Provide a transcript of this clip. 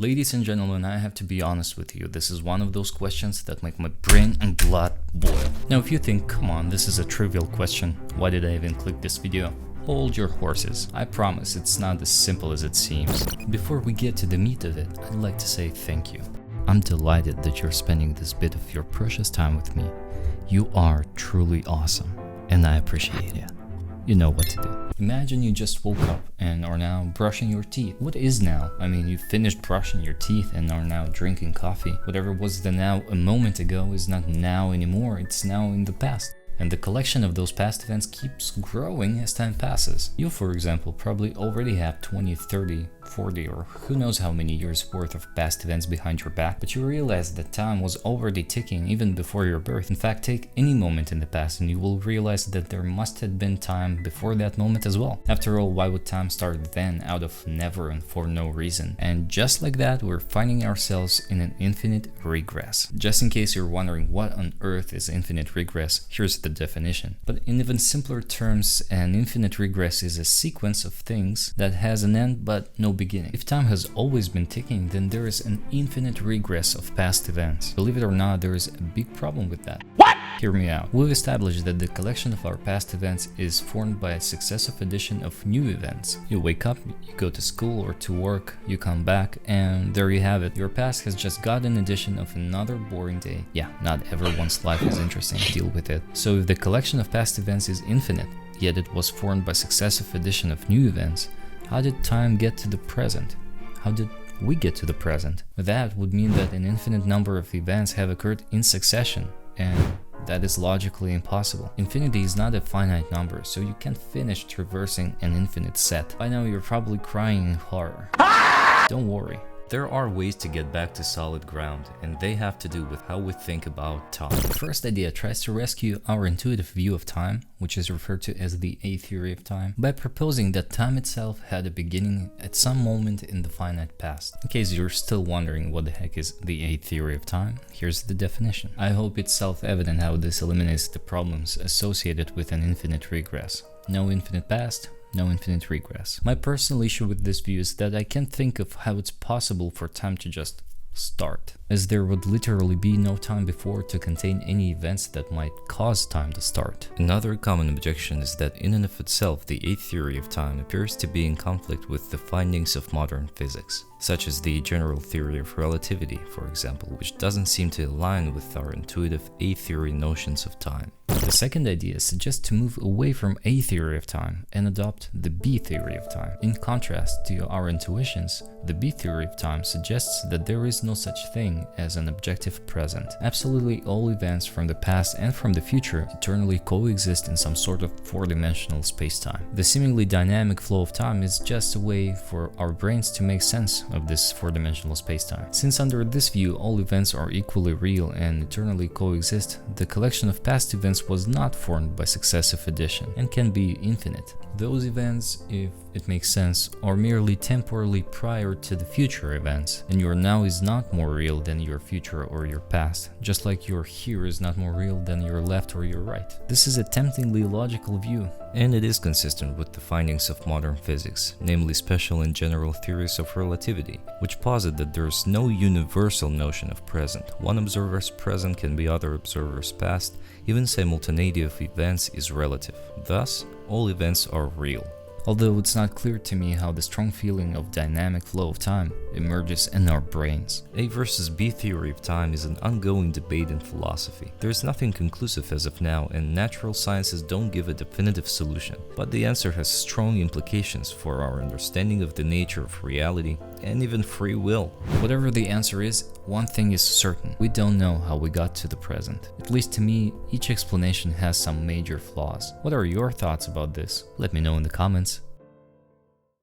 Ladies and gentlemen, I have to be honest with you, this is one of those questions that make my brain and blood boil. Now if you think, come on, this is a trivial question, why did I even click this video? Hold your horses, I promise it's not as simple as it seems. Before we get to the meat of it, I'd like to say thank you. I'm delighted that you're spending this bit of your precious time with me. You are truly awesome, and I appreciate it. You know what to do. Imagine you just woke up and are now brushing your teeth. What is now? I mean, you finished brushing your teeth and are now drinking coffee. Whatever was the now a moment ago is not now anymore, it's now in the past. And the collection of those past events keeps growing as time passes. You, for example, probably already have 20, 30, 40 or who knows how many years worth of past events behind your back, but you realize that time was already ticking even before your birth. In fact, take any moment in the past and you will realize that there must have been time before that moment as well. After all, why would time start then out of never and for no reason? And just like that, we're finding ourselves in an infinite regress. Just in case you're wondering what on earth is infinite regress, here's the definition. But in even simpler terms, an infinite regress is a sequence of things that has an end but no beginning. If time has always been ticking, then there is an infinite regress of past events. Believe it or not, there is a big problem with that. What? Hear me out. We've established that the collection of our past events is formed by a successive addition of new events. You wake up, you go to school or to work, you come back, and there you have it. Your past has just got an addition of another boring day. Yeah, not everyone's life is interesting. Deal with it. So if the collection of past events is infinite, yet it was formed by successive addition of new events, how did time get to the present? How did we get to the present? That would mean that an infinite number of events have occurred in succession, and that is logically impossible. Infinity is not a finite number, so you can't finish traversing an infinite set. By now you're probably crying in horror. Don't worry. There are ways to get back to solid ground, and they have to do with how we think about time. The first idea tries to rescue our intuitive view of time, which is referred to as the A theory of time, by proposing that time itself had a beginning at some moment in the finite past. In case you're still wondering what the heck is the A theory of time, here's the definition. I hope it's self-evident how this eliminates the problems associated with an infinite regress. No infinite past, no infinite regress. My personal issue with this view is that I can't think of how it's possible for time to just start, as there would literally be no time before to contain any events that might cause time to start. Another common objection is that in and of itself the A theory of time appears to be in conflict with the findings of modern physics, such as the general theory of relativity, for example, which doesn't seem to align with our intuitive A theory notions of time. The second idea suggests to move away from A theory of time and adopt the B theory of time. In contrast to our intuitions, the B theory of time suggests that there is no such thing as an objective present. Absolutely all events from the past and from the future eternally coexist in some sort of four-dimensional space-time. The seemingly dynamic flow of time is just a way for our brains to make sense of this four-dimensional space-time. Since under this view all events are equally real and eternally coexist, the collection of past events was not formed by successive addition and can be infinite. Those events, if it makes sense, are merely temporally prior to the future events, and your now is not more real than your future or your past, just like your here is not more real than your left or your right. This is a temptingly logical view, and it is consistent with the findings of modern physics, namely special and general theories of relativity, which posit that there is no universal notion of present. One observer's present can be other observer's past, even simultaneity of events is relative. Thus, all events are real. Although it's not clear to me how the strong feeling of dynamic flow of time emerges in our brains. A versus B theory of time is an ongoing debate in philosophy. There is nothing conclusive as of now, and natural sciences don't give a definitive solution. But the answer has strong implications for our understanding of the nature of reality and even free will. Whatever the answer is, one thing is certain: we don't know how we got to the present. At least to me, each explanation has some major flaws. What are your thoughts about this? Let me know in the comments.